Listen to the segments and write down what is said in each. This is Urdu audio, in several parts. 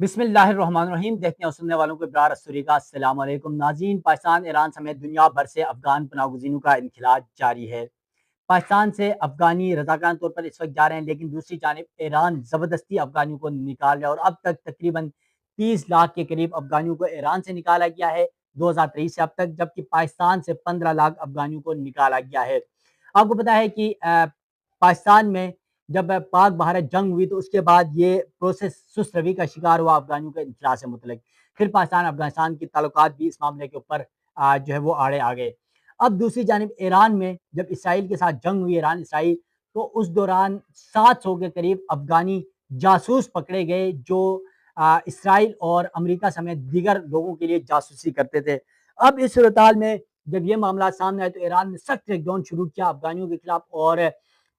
بسم اللہ الرحمن الرحیم۔ دیکھنے اور سننے والوں کو ابرار السوری کا السلام علیکم ناظرین۔ پاکستان، ایران سمیت دنیا بھر سے افغان پناہ گزینوں کا انخلاء جاری ہے۔ پاکستان سے افغانی رضاکارانہ طور پر اس وقت جا رہے ہیں، لیکن دوسری جانب ایران زبردستی افغانیوں کو نکال رہا ہے اور اب تک تقریباً 30 لاکھ کے قریب افغانیوں کو ایران سے نکالا گیا ہے 2023 سے اب تک، جبکہ پاکستان سے 15 لاکھ افغانیوں کو نکالا گیا ہے۔ آپ کو پتا ہے کہ پاکستان میں جب پاک بھارت جنگ ہوئی تو اس کے بعد یہ پروسیس سست روی کا شکار ہوا افغانیوں کے انخلاء سے متعلق۔ پھر پاکستان افغانستان کی تعلقات بھی اس معاملے کے اوپر جو ہے وہ آڑے آ گئے۔ اب دوسری جانب ایران میں جب اسرائیل کے ساتھ جنگ ہوئی، ایران اسرائیل، تو اس دوران 700 کے قریب افغانی جاسوس پکڑے گئے جو اسرائیل اور امریکہ سمیت دیگر لوگوں کے لیے جاسوسی کرتے تھے۔ اب اس صورتحال میں جب یہ معاملات سامنے آئے تو ایران نے سخت کریک ڈاؤن شروع کیا افغانیوں کے خلاف اور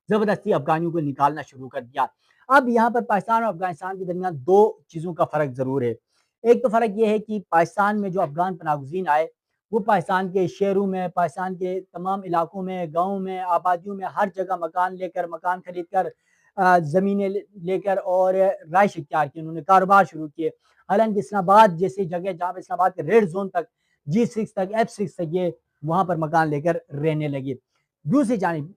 زبردستی افغانیوں کو نکالنا شروع کر دیا۔ اب یہاں پر پاکستان اور افغانستان کے درمیان دو چیزوں کا فرق ضرور ہے۔ ایک تو فرق یہ ہے کہ پاکستان میں جو افغان پناہ گزین آئے وہ پاکستان کے شہروں میں، پاکستان کے تمام علاقوں میں، گاؤں میں، آبادیوں میں ہر جگہ مکان لے کر، مکان خرید کر، زمینیں لے کر اور رہائش اختیار کی، انہوں نے کاروبار شروع کیے۔ حالانکہ اسلام آباد جیسی جگہ جہاں پر اسلام آباد کے ریڈ زون تک، G6 تک، F6 تک یہ وہاں پر مکان لے کر رہنے لگے۔ دوسری جانب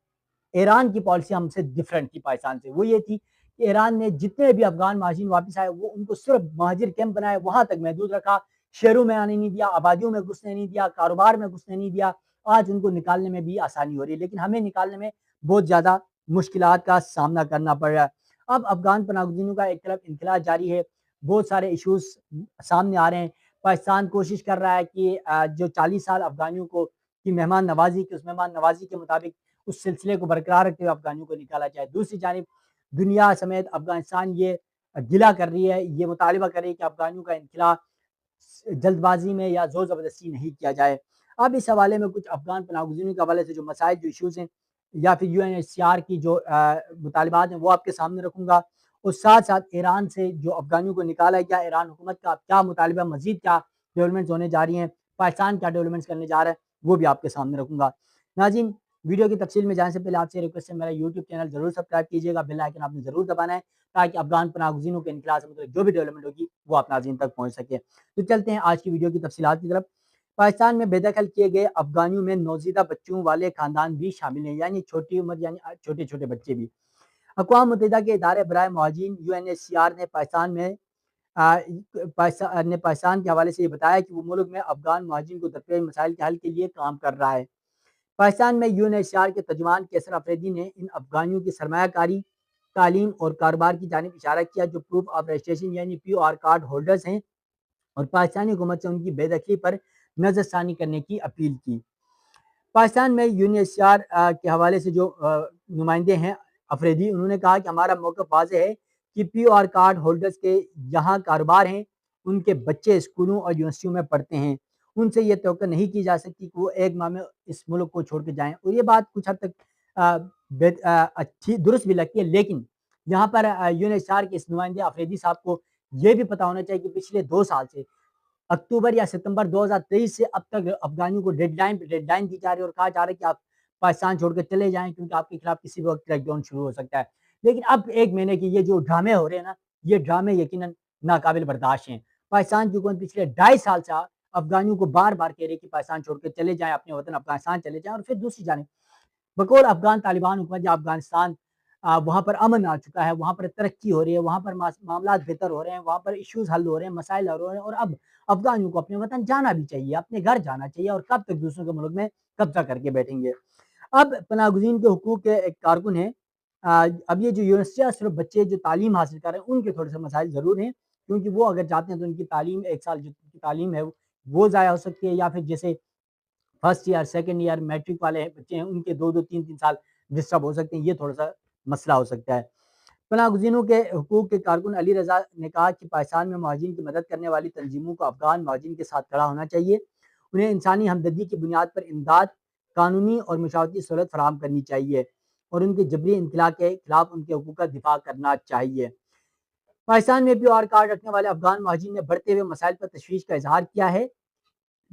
ایران کی پالیسی ہم سے ڈفرینٹ تھی پاکستان سے، وہ یہ تھی کہ ایران نے جتنے بھی افغان مہاجرین واپس آئے وہ ان کو صرف مہاجر کیمپ بنائے، وہاں تک محدود رکھا، شہروں میں آنے نہیں دیا، آبادیوں میں گھسنے نہیں دیا، کاروبار میں گھسنے نہیں دیا۔ آج ان کو نکالنے میں بھی آسانی ہو رہی ہے، لیکن ہمیں نکالنے میں بہت زیادہ مشکلات کا سامنا کرنا پڑ رہا ہے۔ اب افغان پناہ گزینوں کا ایک طرف انخلاء جاری ہے، بہت سارے ایشوز سامنے آ رہے ہیں۔ پاکستان کوشش کر رہا ہے کہ جو 40 سال افغانیوں کو کی مہمان نوازی کی، اس مہمان نوازی کے مطابق اس سلسلے کو برقرار رکھتے ہوئے افغانیوں کو نکالا جائے۔ دوسری جانب دنیا سمیت افغانستان یہ گلہ کر رہی ہے، یہ مطالبہ کر رہی ہے کہ افغانیوں کا انخلاء جلد بازی میں یا زور زبردستی نہیں کیا جائے۔ اب اس حوالے میں کچھ افغان پناہ گزینوں کے حوالے سے جو مسائل، جو ایشوز ہیں، یا پھر UNHCR کی جو مطالبات ہیں وہ آپ کے سامنے رکھوں گا، اور ساتھ ساتھ ایران سے جو افغانیوں کو نکالا گیا، ایران حکومت کا کیا مطالبہ، مزید کیا ڈیولپمنٹس ہونے جا رہی ہیں، پاکستان کیا ڈیولپمنٹس کرنے جا رہا ہے، وہ بھی آپ کے سامنے رکھوں گا۔ ناظرین، ویڈیو کی تفصیل میں جانے سے پہلے آپ سے ریکویسٹ ہے، میرا یوٹیوب چینل ضرور سبسکرائب کیجیے گا، بیل آئکن آپ نے ضرور دبانا ہے تاکہ افغان پناہ گزینوں کے انخلاء سے متعلق جو بھی ڈیولپمنٹ ہوگی وہ آپ ناظرین تک پہنچ سکے۔ تو چلتے ہیں آج کی ویڈیو کی تفصیلات کی طرف۔ پاکستان میں بے دخل کیے گئے افغانیوں میں نوزائیدہ بچوں والے خاندان بھی شامل ہیں، یعنی چھوٹی عمر، یعنی چھوٹے چھوٹے بچے بھی۔ اقوام متحدہ کے ادارے برائے مہاجرین UNHCR نے پاکستان کے حوالے سے یہ بتایا کہ وہ ملک میں افغان مہاجرین کو درپیش مسائل کے حل کے لیے کام کر رہا ہے۔ پاکستان میں UNHCR کے ترجمان کیسر افریدی نے ان افغانیوں کی سرمایہ کاری، تعلیم اور کاروبار کی جانب اشارہ کیا جو پروف آف رجسٹریشن یعنی POR کارڈ ہولڈرز ہیں، اور پاکستانی حکومت سے ان کی بے دخلی پر نظر ثانی کرنے کی اپیل کی۔ پاکستان میں UNHCR کے حوالے سے جو نمائندے ہیں افریدی، انہوں نے کہا کہ ہمارا موقف واضح ہے کہ POR کارڈ ہولڈرز کے یہاں کاروبار ہیں، ان کے بچے اسکولوں اور یونیورسٹیوں میں پڑھتے ہیں، ان سے یہ توقع نہیں کی جا سکتی کہ وہ ایک ماہ میں اس ملک کو چھوڑ کے جائیں، اور یہ بات کچھ حد تک اچھی درست بھی لگتی ہے، لیکن یہاں پر UNHCR کے اس نمائندے افریدی صاحب کو یہ بھی پتا ہونا چاہیے کہ پچھلے 2 سال سے اکتوبر یا ستمبر 2023 سے اب تک افغانیوں کو ڈیڈ لائن دی جا رہی ہے اور کہا جا رہا ہے کہ آپ پاکستان چھوڑ کے چلے جائیں کیونکہ آپ کے خلاف کسی بھی وقت کریک ڈاؤن شروع ہو سکتا ہے۔ لیکن اب ایک مہینے کی یہ جو ڈرامے ہو رہے ہیں نا، یہ ڈرامے یقیناً ناقابل برداشت ہیں۔ پاکستان کی حکومت پچھلے 2.5 سال سے افغانیوں کو بار بار کہہ رہی ہے کہ پاکستان چھوڑ کے چلے جائیں، اپنے وطن افغانستان چلے جائیں، اور پھر دوسری جانب بقول افغان طالبان حکومت یا افغانستان وہاں پر امن آ چکا ہے، وہاں پر ترقی ہو رہی ہے، وہاں پر معاملات بہتر ہو رہے ہیں، وہاں پر ایشوز حل ہو رہے ہیں، مسائل حل ہو رہے ہیں، اور اب افغانیوں کو اپنے وطن جانا بھی چاہیے، اپنے گھر جانا چاہیے، اور کب تک دوسروں کے ملک میں قبضہ کر کے بیٹھیں گے۔ اب پناہ گزین کے حقوق کے ایک کارکن ہیں، اب یہ جو یونیورسٹیاں صرف بچے جو تعلیم حاصل کر رہے ہیں ان کے تھوڑے سے مسائل ضرور ہیں، کیونکہ وہ اگر جاتے ہیں تو ان کی تعلیم 1 سال کی تعلیم ہے وہ ضائع ہو سکتی ہے، یا پھر جیسے first year, second year, matric والے بچے ہیں ان کے 2 3 سال ڈسٹرب ہو سکتے ہیں، یہ تھوڑا سا مسئلہ ہو سکتا ہے۔ پناہ گزینوں کے حقوق کے کارکن علی رضا نے کہا کہ پاکستان میں مہاجرین کی مدد کرنے والی تنظیموں کو افغان مہاجرین کے ساتھ کھڑا ہونا چاہیے، انہیں انسانی ہمدردی کی بنیاد پر امداد، قانونی اور مشاورتی سہولت فراہم کرنی چاہیے، اور ان کے جبری انخلاء کے خلاف ان کے حقوق کا دفاع کرنا چاہیے۔ پاکستان میں POR کارڈ رکھنے والے افغان مہاجرین نے بڑھتے ہوئے مسائل پر تشویش کا اظہار کیا ہے۔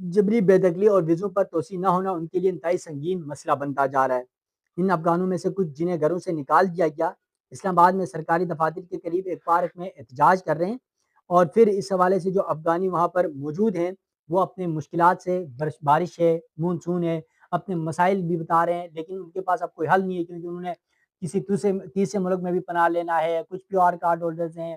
جبری بے دخلی اور ویزوں پر توسیع نہ ہونا ان کے لیے انتہائی سنگین مسئلہ بنتا جا رہا ہے۔ ان افغانوں میں سے کچھ جنہیں گھروں سے نکال دیا گیا اسلام آباد میں سرکاری دفاتر کے قریب ایک پارک میں احتجاج کر رہے ہیں، اور پھر اس حوالے سے جو افغانی وہاں پر موجود ہیں وہ اپنے مشکلات سے، بارش ہے، مونسون ہے، اپنے مسائل بھی بتا رہے ہیں، لیکن ان کے پاس اب کوئی حل نہیں ہے، کیونکہ انہوں نے کسی تیسرے ملک میں بھی پناہ لینا ہے، کچھ پیو آر کارڈ ہولڈرز ہیں۔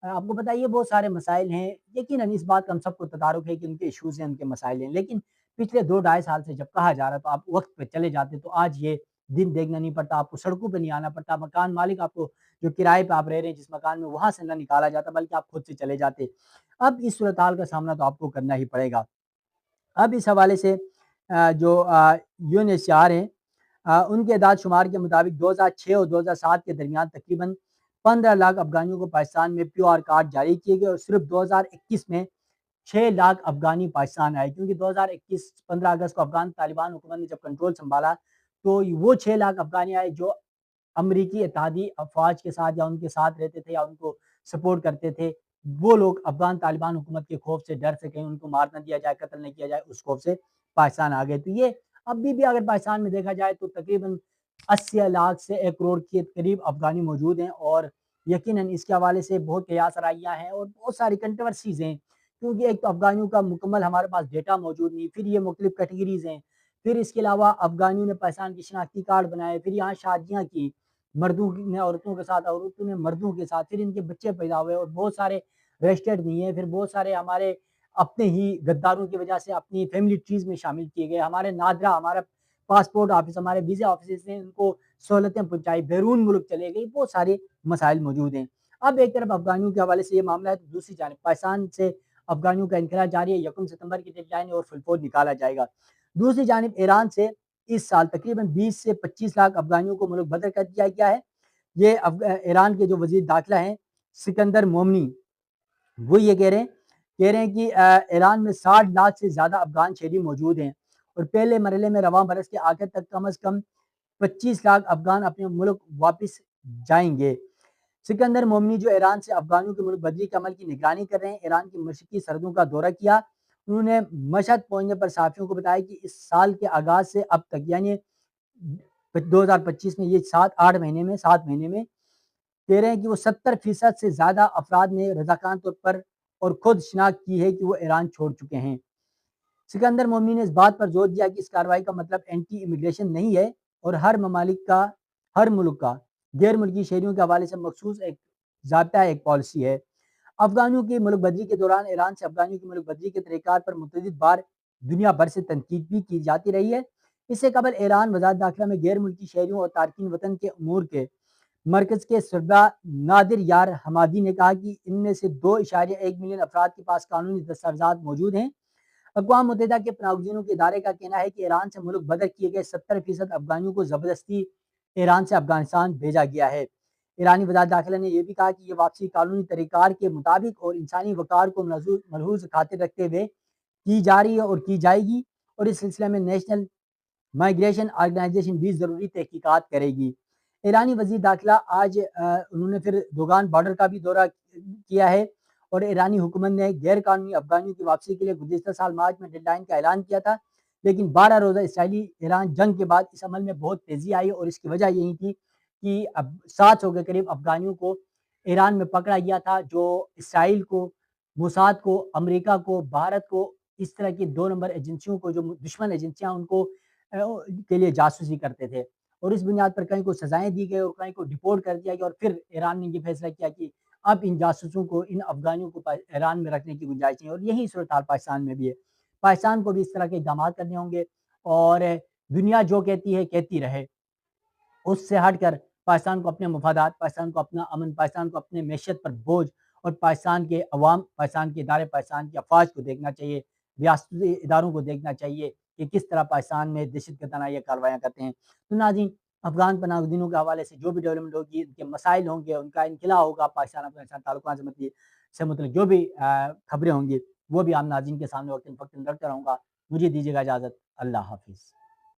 آپ کو پتہ ہے یہ بہت سارے مسائل ہیں، یقیناً اس بات کا ہم سب کو تدارک ہے کہ ان کے ایشوز ہیں، ان کے مسائل ہیں، لیکن پچھلے 2 ڈھائی سال سے جب کہا جا رہا تو آپ وقت پہ چلے جاتے تو آج یہ دن دیکھنا نہیں پڑتا، آپ کو سڑکوں پہ نہیں آنا پڑتا، مکان مالک آپ کو جو کرائے پہ آپ رہ رہے ہیں جس مکان میں وہاں سے نہ نکالا جاتا بلکہ آپ خود سے چلے جاتے۔ اب اس صورتحال کا سامنا تو آپ کو کرنا ہی پڑے گا۔ اب اس حوالے سے جو U N H C R ہیں ان کے اعداد شمار کے مطابق 2006 اور 2007 کے درمیان تقریباً 15 لاکھ افغانیوں کو پاکستان میں پیو آر کارڈ جاری کیے گئے اور صرف 2021 میں 6 لاکھ افغانی پاکستان آئے، کیونکہ 2021 15 اگست کو افغان طالبان حکومت نے جب کنٹرول سنبھالا تو وہ 6 لاکھ افغانی آئے جو امریکی اتحادی افواج کے ساتھ یا ان کے ساتھ رہتے تھے یا ان کو سپورٹ کرتے تھے، وہ لوگ افغان طالبان حکومت کے خوف سے ڈر سے کہیں ان کو مار نہ دیا جائے، قتل نہ کیا جائے، اس خوف سے پاکستان آ گئے۔ تو یہ اب بھی اگر پاکستان میں دیکھا جائے تو تقریباً 80 لاکھ سے 1 کروڑ کے قریب افغانی موجود ہیں، اور یقیناً اس کے حوالے سے بہت قیاس آرائیاں ہیں اور بہت ساری کنٹروورسیز ہیں، کیونکہ ایک تو افغانیوں کا مکمل ہمارے پاس ڈیٹا موجود نہیں، پھر یہ مختلف کیٹیگریز ہیں، پھر اس کے علاوہ افغانیوں نے پاکستان کی شناختی کارڈ بنائے، پھر یہاں شادیاں کی، مردوں نے عورتوں کے ساتھ، عورتوں نے مردوں کے ساتھ، پھر ان کے بچے پیدا ہوئے اور بہت سارے رجسٹرڈ نہیں ہیں، پھر بہت سارے ہمارے اپنے ہی غداروں کی وجہ سے اپنی فیملی ٹریز میں شامل کیے گئے، ہمارے نادرا، ہمارا پاسپورٹ آفس، ہمارے ویزا آفیسز نے ان کو سہولتیں پہنچائی، بیرون ملک چلے گئی، بہت سارے مسائل موجود ہیں۔ اب ایک طرف افغانیوں کے حوالے سے یہ معاملہ ہے تو دوسری جانب پاکستان سے افغانیوں کا انخلا جاری ہے، 1 ستمبر کی ڈیڈ لائن ہے اور فلفور نکالا جائے گا۔ دوسری جانب ایران سے اس سال تقریباً 20 سے 25 لاکھ افغانیوں کو ملک بدر کر دیا گیا ہے۔ یہ ایران کے جو وزیر داخلہ ہیں سکندر مومنی، وہ یہ کہہ رہے ہیں کہ ایران میں 60 لاکھ سے زیادہ افغان شہری موجود ہیں اور پہلے مرحلے میں رواں برس کے آخر تک کم از کم 25 لاکھ افغان اپنے ملک واپس جائیں گے۔ سکندر مومنی جو ایران سے افغانوں کے ملک بدری کے عمل کی نگرانی کر رہے ہیں، ایران کی مشرقی سرحدوں کا دورہ کیا۔ انہوں نے مشہد پہنچنے پر صحافیوں کو بتایا کہ اس سال کے آغاز سے اب تک یعنی 2025 میں یہ 7 مہینے میں کہہ رہے ہیں کہ وہ 70% سے زیادہ افراد نے رضاکارانہ طور پر اور خود شناخت کی ہے کہ وہ ایران چھوڑ چکے ہیں۔ سکندر مومنی نے اس بات پر زور دیا کہ اس کارروائی کا مطلب اینٹی امیگریشن نہیں ہے اور ہر ملک کا غیر ملکی شہریوں کے حوالے سے مخصوص ایک ضابطہ ایک پالیسی ہے۔ افغانیوں کی ملک بدری کے دوران ایران سے افغانیوں کی ملک بدری کے طریقار پر متعدد بار دنیا بھر سے تنقید بھی کی جاتی رہی ہے۔ اس سے قبل ایران وزارت داخلہ میں غیر ملکی شہریوں اور تارکین وطن کے امور کے مرکز کے سربراہ نادر یار حمادی نے کہا کہ ان میں سے 2.1 ملین افراد کے پاس قانونی دستاویزات موجود ہیں۔ اقوام متحدہ کے پناہ گزینوں کے ادارے کا کہنا ہے کہ ایران سے ملک بدر کیے گئے 70% افغانیوں کو زبردستی ایران سے افغانستان بھیجا گیا ہے۔ ایرانی وزارت داخلہ نے یہ بھی کہا کہ یہ واپسی قانونی طریقہ کار کے مطابق اور انسانی وقار کو ملحوظ خاطر رکھتے ہوئے کی جا رہی ہے اور کی جائے گی، اور اس سلسلے میں نیشنل مائیگریشن آرگنائزیشن بھی ضروری تحقیقات کرے گی۔ ایرانی وزیر داخلہ آج انہوں نے پھر دوگان بارڈر کا بھی دورہ کیا ہے اور ایرانی حکومت نے غیر قانونی افغانیوں کی واپسی کے لیے گزشتہ سال مارچ میں ڈیڈ لائن کا اعلان کیا تھا، لیکن 12 روزہ اسرائیلی ایران جنگ کے بعد اس عمل میں بہت تیزی آئی اور اس کی وجہ یہی تھی کہ اب 700 کے قریب افغانیوں کو ایران میں پکڑا گیا تھا جو اسرائیل کو، موساد کو، امریکہ کو، بھارت کو، اس طرح کی 2 نمبر ایجنسیوں کو جو دشمن ایجنسیاں ان کو کے لیے جاسوسی کرتے تھے، اور اس بنیاد پر کہیں کو سزائیں دی گئی اور کہیں کو ڈپورٹ کر دیا گیا، اور پھر ایران نے یہ فیصلہ کیا کہ اب ان جاسوسوں کو، ان افغانیوں کو ایران میں رکھنے کی گنجائش نہیں، اور یہی صورتحال پاکستان میں بھی ہے۔ پاکستان کو بھی اس طرح کے اقدامات کرنے ہوں گے اور دنیا جو کہتی ہے کہتی رہے، اس سے ہٹ کر پاکستان کو اپنے مفادات، پاکستان کو اپنا امن، پاکستان کو اپنے معیشت پر بوجھ اور پاکستان کے عوام، پاکستان کے ادارے، پاکستان کی افواج کو دیکھنا چاہیے، ریاستی اداروں کو دیکھنا چاہیے کہ کس طرح پاکستان میں دہشت گردانہ یہ کارروائیاں کرتے ہیں۔ تو ناظرین، افغان پناہ گزینوں کے حوالے سے جو بھی ڈیولپمنٹ ہوگی، ان کے مسائل ہوں گے، ان کا انخلا ہوگا، پاکستان افغانستان تعلقات سے متعلق جو بھی خبریں ہوں گی وہ بھی عام ناظرین کے سامنے وقتاً فوقتاً رکھتا رہوں گا۔ مجھے دیجیے گا اجازت، اللہ حافظ۔